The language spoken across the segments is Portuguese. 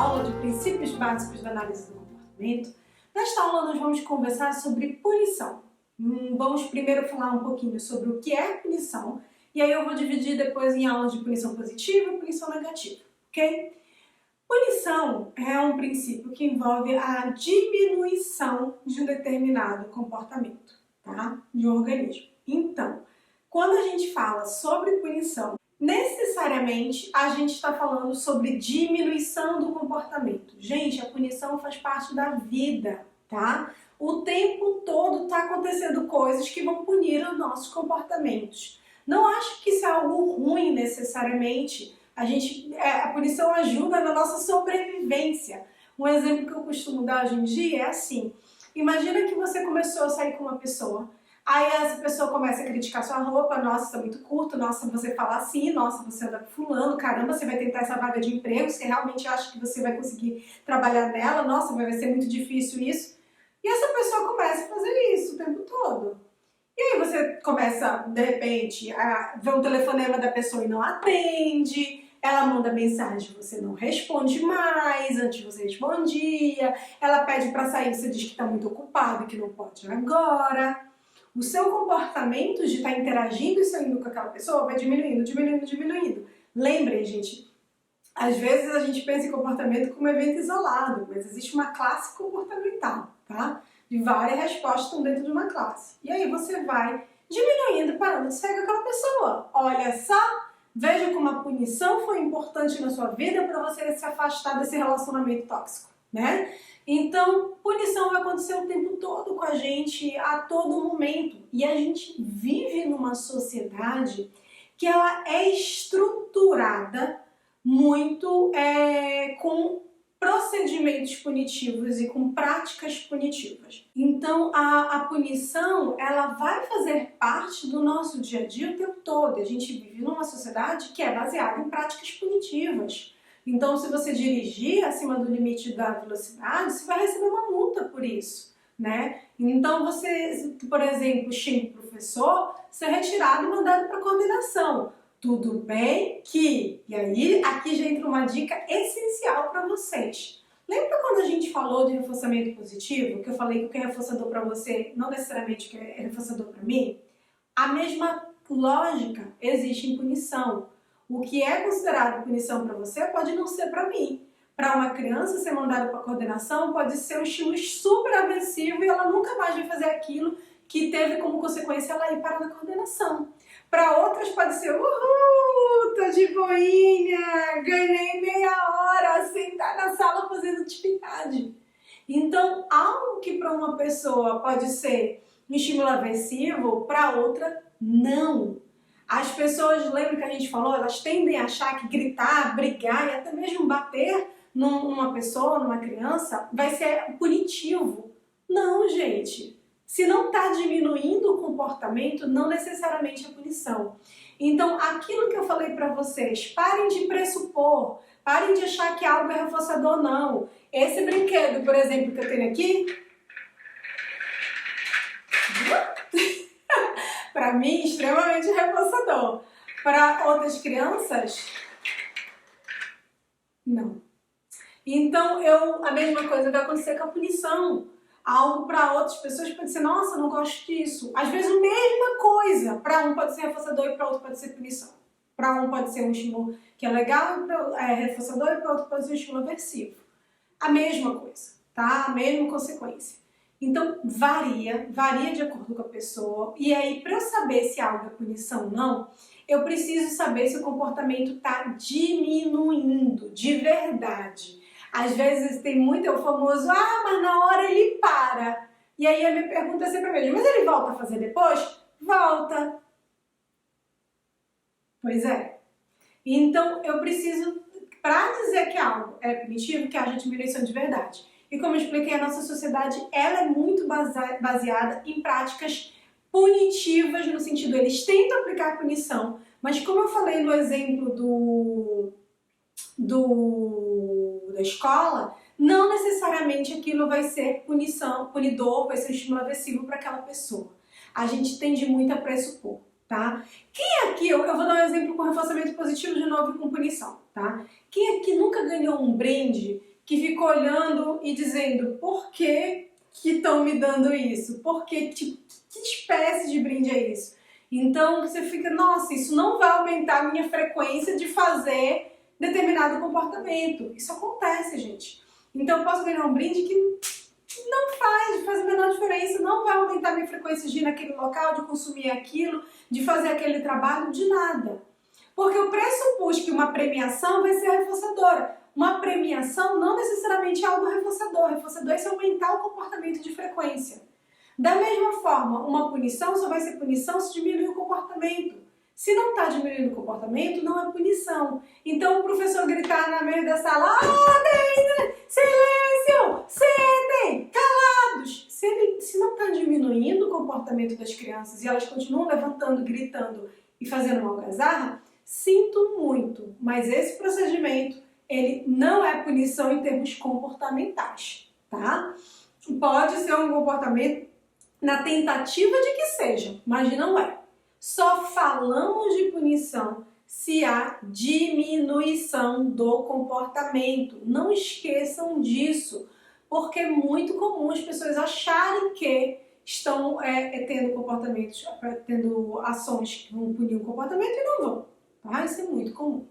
aula de princípios básicos da análise do comportamento. Nesta aula nós vamos conversar sobre punição. Vamos primeiro falar um pouquinho sobre o que é punição e aí eu vou dividir depois em aulas de punição positiva e punição negativa, ok? Punição é um princípio que envolve a diminuição de um determinado comportamento, tá? De um organismo. Então, quando a gente fala sobre punição, necessariamente a gente está falando sobre diminuição do comportamento. Gente, a punição faz parte da vida, tá? O tempo todo está acontecendo coisas que vão punir os nossos comportamentos. Não acho que isso é algo ruim necessariamente. A punição ajuda na nossa sobrevivência. Um exemplo que eu costumo dar hoje em dia é assim. Imagina que você começou a sair com uma pessoa. Aí essa pessoa começa a criticar sua roupa, nossa, está muito curto, nossa, você fala assim, nossa, você anda fulano, caramba, você vai tentar essa vaga de emprego, você realmente acha que você vai conseguir trabalhar nela, nossa, vai ser muito difícil isso. E essa pessoa começa a fazer isso o tempo todo. E aí você começa, de repente, a ver um telefonema da pessoa e não atende, ela manda mensagem, você não responde mais, antes você respondia, ela pede para sair, você diz que está muito ocupado e que não pode agora. O seu comportamento de estar interagindo e saindo com aquela pessoa vai diminuindo, diminuindo, diminuindo. Lembrem, gente, às vezes a gente pensa em comportamento como um evento isolado, mas existe uma classe comportamental, tá? De várias respostas estão dentro de uma classe. E aí você vai diminuindo, parando de sair com aquela pessoa. Olha só, veja como a punição foi importante na sua vida para você se afastar desse relacionamento tóxico, né? Então, punição vai acontecer o tempo todo com a gente, a todo momento. E a gente vive numa sociedade que ela é estruturada muito com procedimentos punitivos e com práticas punitivas. Então, a punição, ela vai fazer parte do nosso dia a dia o tempo todo. A gente vive numa sociedade que é baseada em práticas punitivas. Então, se você dirigir acima do limite da velocidade, você vai receber uma multa por isso, né? Então, você, por exemplo, xinga o professor, ser retirado e mandado para coordenação. Tudo bem que, e aí aqui já entra uma dica essencial para vocês. Lembra quando a gente falou de reforçamento positivo, que eu falei que o que é reforçador para você não necessariamente o que é reforçador para mim? A mesma lógica existe em punição. O que é considerado punição para você pode não ser para mim. Para uma criança ser mandada para coordenação pode ser um estímulo super aversivo e ela nunca mais vai fazer aquilo que teve como consequência ela ir parar na coordenação. Para outras pode ser, uhul, tô de boinha, ganhei meia hora, sentar na sala fazendo atividade. Então, algo que para uma pessoa pode ser um estímulo aversivo, para outra, não. As pessoas, lembra que a gente falou, elas tendem a achar que gritar, brigar e até mesmo bater numa pessoa, numa criança, vai ser punitivo. Não, gente. Se não está diminuindo o comportamento, não necessariamente é punição. Então, aquilo que eu falei para vocês, parem de pressupor, parem de achar que algo é reforçador, não. Esse brinquedo, por exemplo, que eu tenho aqui, para mim, extremamente reforçador. Para outras crianças, não. Então, a mesma coisa vai acontecer com a punição. Algo para outras pessoas pode ser, nossa, não gosto disso. Às vezes, a mesma coisa. Para um pode ser reforçador e para outro pode ser punição. Para um pode ser um estímulo que é legal, reforçador, e para outro pode ser um estímulo aversivo. A mesma coisa, tá? A mesma consequência. Então, varia de acordo com a pessoa. E aí, para eu saber se algo é punição ou não, eu preciso saber se o comportamento está diminuindo de verdade. Às vezes tem muito o famoso, mas na hora ele para. E aí a minha pergunta é sempre a mesma, mas ele volta a fazer depois? Volta. Pois é. Então, eu preciso, para dizer que algo é punitivo, que haja diminuição de verdade. E como eu expliquei, a nossa sociedade ela é muito baseada em práticas punitivas, no sentido, eles tentam aplicar punição, mas como eu falei no exemplo da escola, não necessariamente aquilo vai ser punição, punidor, vai ser um estímulo aversivo para aquela pessoa. A gente tende muito a pressupor, tá? Quem aqui, eu vou dar um exemplo com reforçamento positivo de novo e com punição, tá? Quem aqui nunca ganhou um brinde que fica olhando e dizendo por que estão me dando isso? Que espécie de brinde é isso? Então você fica, nossa, isso não vai aumentar a minha frequência de fazer determinado comportamento. Isso acontece, gente. Então eu posso ganhar um brinde que não faz a menor diferença, não vai aumentar minha frequência de ir naquele local, de consumir aquilo, de fazer aquele trabalho, de nada. Porque eu pressupus que uma premiação vai ser reforçadora. Uma premiação não necessariamente é algo reforçador. Reforçador é se aumentar o comportamento de frequência. Da mesma forma, uma punição só vai ser punição se diminuir o comportamento. Se não está diminuindo o comportamento, não é punição. Então o professor gritar na meio da sala, ordem, silêncio, sentem, calados. Se não está diminuindo o comportamento das crianças e elas continuam levantando, gritando e fazendo uma algazarra, sinto muito, mas esse procedimento ele não é punição em termos comportamentais, tá? Pode ser um comportamento na tentativa de que seja, mas não é. Só falamos de punição se há diminuição do comportamento. Não esqueçam disso, porque é muito comum as pessoas acharem que estão tendo comportamentos, tendo ações que vão punir o comportamento e não vão. Tá? Isso é muito comum.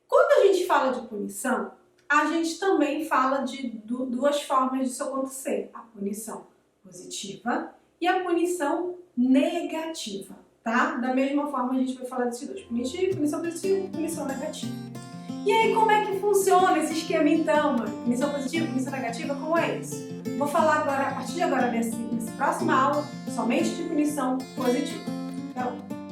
Quando a gente fala de punição, a gente também fala de duas formas disso acontecer. A punição positiva e a punição negativa, tá? Da mesma forma a gente vai falar desses dois. Punição positiva e punição negativa. E aí como é que funciona esse esquema então, mãe? Punição positiva, punição negativa, como é isso? Vou falar agora, a partir de agora, nessa próxima aula, somente de punição positiva. Tá bom?